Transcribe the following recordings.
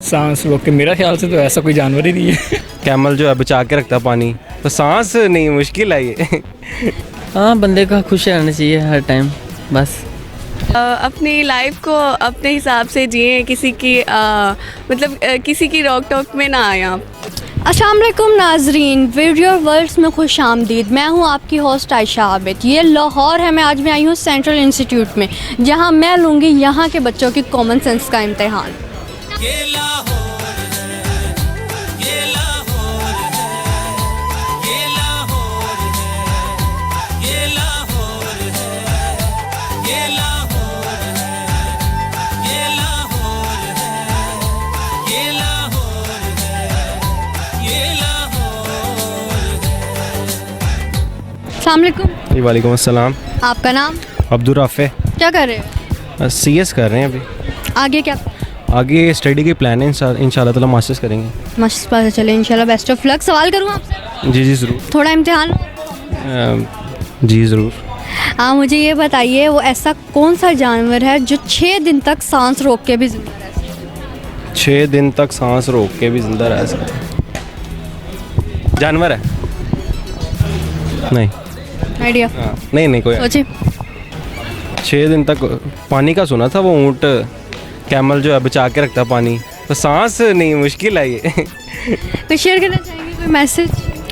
सांस रोक के, मेरा ख्याल से तो ऐसा कोई जानवर ही नहीं है। कैमल जो है बचा के रखता पानी, तो सांस नहीं, मुश्किल है ये। हाँ, बंदे का खुश रहना चाहिए हर टाइम बस। अपनी लाइफ को अपने हिसाब से जिए, किसी की किसी की रोक टोक में ना आए आप। अस्सलाम वालेकुम नाजरीन, वीडियो वर्ल्ड्स में खुश आमदीद। मैं हूं आपकी होस्ट आयशा आबिद। ये लाहौर है, मैं आज मैं आई हूं सेंट्रल इंस्टीट्यूट में, जहां मैं लूँगी यहां के बच्चों की कॉमन सेंस का इम्तिहान। अस्सलाम वालेकुम। जी वालेकुम अस्सलाम। आपका नाम? अब्दुल राफ़े। क्या कर रहे हो? CS कर रहे हैं अभी। आगे क्या? आगे स्टडी के प्लान है, इंशाल्लाह ताला मास्टर्स करेंगे। मस्त पता चले, इंशाल्लाह बेस्ट ऑफ लक। सवाल करूँ आपसे? जी ज़रूर। थोड़ा इम्तिहान। जी ज़रूर। हाँ, मुझे ये बताइए, वो ऐसा कौन सा जानवर है जो 6 दिन तक सांस रोक के भी जिंदा रह सकता है? 6 दिन तक सांस रोक के भी जिंदा रह सकता है। जानवर है? नहीं। आइडिया? नहीं कोई। सोचिए। 6 दिन तक पानी का सुना था, वो ऊँट कैमल जो है बचा के रखता पानी, तो सांस नहीं, मुश्किल है ये। कुछ शेयर करना चाहेंगे, कोई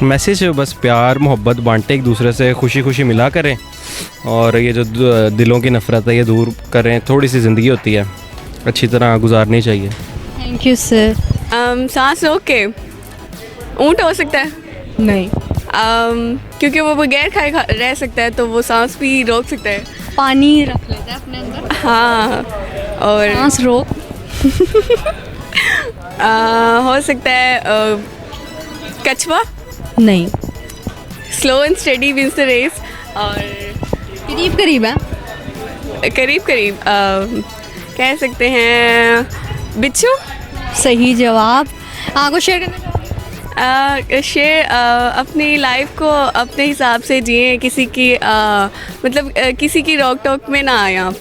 मैसेज? बस प्यार मोहब्बत बांटे, एक दूसरे से खुशी खुशी मिला करें, और ये जो दिलों की नफ़रत है ये दूर करें। थोड़ी सी ज़िंदगी होती है, अच्छी तरह गुजारनी चाहिए। Thank you sir. सांस रोक के ऊँट हो सकता है? नहीं। क्योंकि वो बगैर खाए रह सकता है, तो वो सांस भी रोक सकता है। पानी रख लेता है अपने अंदर। हाँ, और सांस रोक। हो सकता है कछुआ। नहीं। Slow and steady wins the race. और करीब करीब है। करीब कह सकते हैं बिच्छू। सही जवाब। कुछ शेयर करना चाहोगे? अपनी लाइफ को अपने हिसाब से जिए, किसी की किसी की रोक टोक में ना आए आप।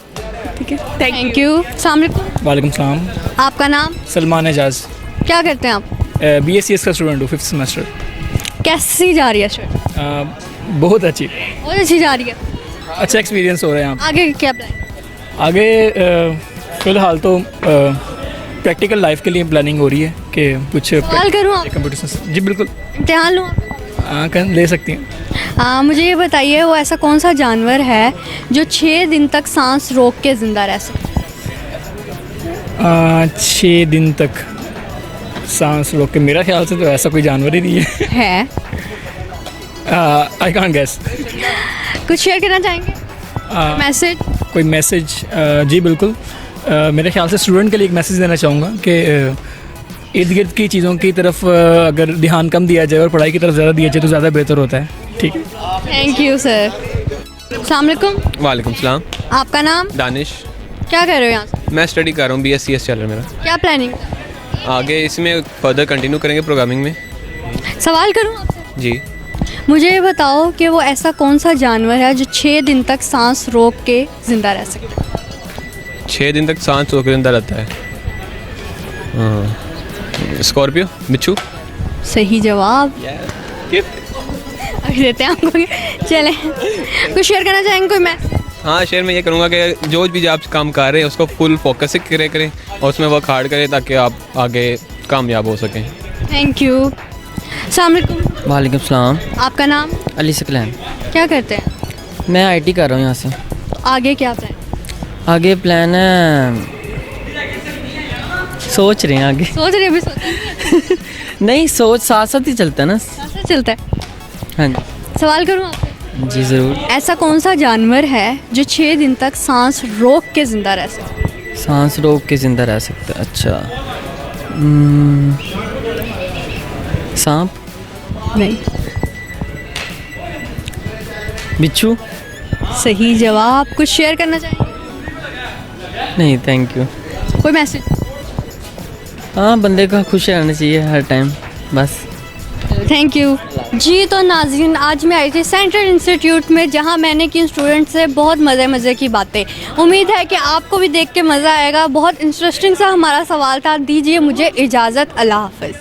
ठीक है, थैंक यू। अस्सलाम वालेकुम। वालेकुम सलाम। आपका नाम? सलमान एजाज। क्या करते हैं आप? BSc का स्टूडेंट हूँ, 5th सेमेस्टर। कैसी जा रही है स्टडी? बहुत अच्छी जा रही है। अच्छा एक्सपीरियंस हो रहा है यहाँ पे। आगे क्या प्लान? आगे फ़िलहाल तो प्रैक्टिकल लाइफ के लिए प्लानिंग हो रही है कि कुछ सवाल करूँ आप? कंप्यूटर। जी बिल्कुल। इम्तिहान लूँ? ले सकती हैं। मुझे ये बताइए, वो ऐसा कौन सा जानवर है जो 6 दिन तक सांस रोक के ज़िंदा रह सकता है? 6 दिन तक सांस रोक के, मेरा ख्याल से तो ऐसा कोई जानवर ही नहीं है। I can't guess. कुछ शेयर करना चाहेंगे? मैसेज? कोई मैसेज? जी बिल्कुल। मेरे ख्याल से स्टूडेंट के लिए एक मैसेज देना चाहूँगा कि इर्द गिर्द की चीज़ों की तरफ अगर ध्यान कम दिया जाए और पढ़ाई की तरफ ज़्यादा दिया जाए तो ज़्यादा बेहतर होता है। ठीक है, थैंक यू सर। अस्सलाम वालेकुम। वालेकुम सलाम। आपका नाम? दानिश। क्या कर रहे हो यहाँ से? मैं स्टडी कर रहा हूँ, BSc चल रहा है मेरा। क्या प्लानिंग? आगे इसमें फर्दर कंटिन्यू करेंगे प्रोग्रामिंग में। सवाल करूँ आपसे? जी। मुझे ये बताओ कि वो ऐसा कौन सा जानवर है जो 6 दिन तक सांस रोक के ज़िंदा रह सकता है? 6 दिन तक सांस रोक के जिंदा रहता है। स्कॉर्पियो, बिच्छू। सही जवाब। अभी देते हैं आपको। चलें, कुछ शेयर करना चाहेंगे कोई? मैं हाँ, शेयर में ये करूँगा कि जो भी आप काम कर रहे हैं उसको फुल फोकस से करें और उसमें वर्क हार्ड करें ताकि आप आगे कामयाब हो सकें। Thank you. अस्सलाम वालेकुम। वालेकुम सलाम। आपका नाम? अली सकलैन। क्या करते हैं? मैं IT कर रहा हूँ यहाँ से। आगे क्या प्लान? आगे प्लान है, सोच रहे हैं आगे। सोच रहे भी सोच नहीं, सोच साथ साथ ही चलता है ना। ऐसा चलता है। हाँ जी। सवाल करूँ आपसे? जी ज़रूर। ऐसा कौन सा जानवर है जो 6 दिन तक सांस रोक के ज़िंदा रह सकता है? सांस रोक के ज़िंदा रह सकता है? अच्छा, सांप? नहीं। बिच्छू? सही जवाब। कुछ शेयर करना चाहेंगे? नहीं, थैंक यू। कोई मैसेज? हाँ, बंदे का खुश रहना चाहिए हर टाइम बस। Thank you. जी तो नाज़रीन, आज मैं आई थी सेंट्रल इंस्टीट्यूट में, जहां मैंने की स्टूडेंट से बहुत मज़े की बातें। उम्मीद है कि आपको भी देख के मज़ा आएगा। बहुत इंटरेस्टिंग सा हमारा सवाल था। दीजिए मुझे इजाज़त, अल्लाह हाफ़िज़।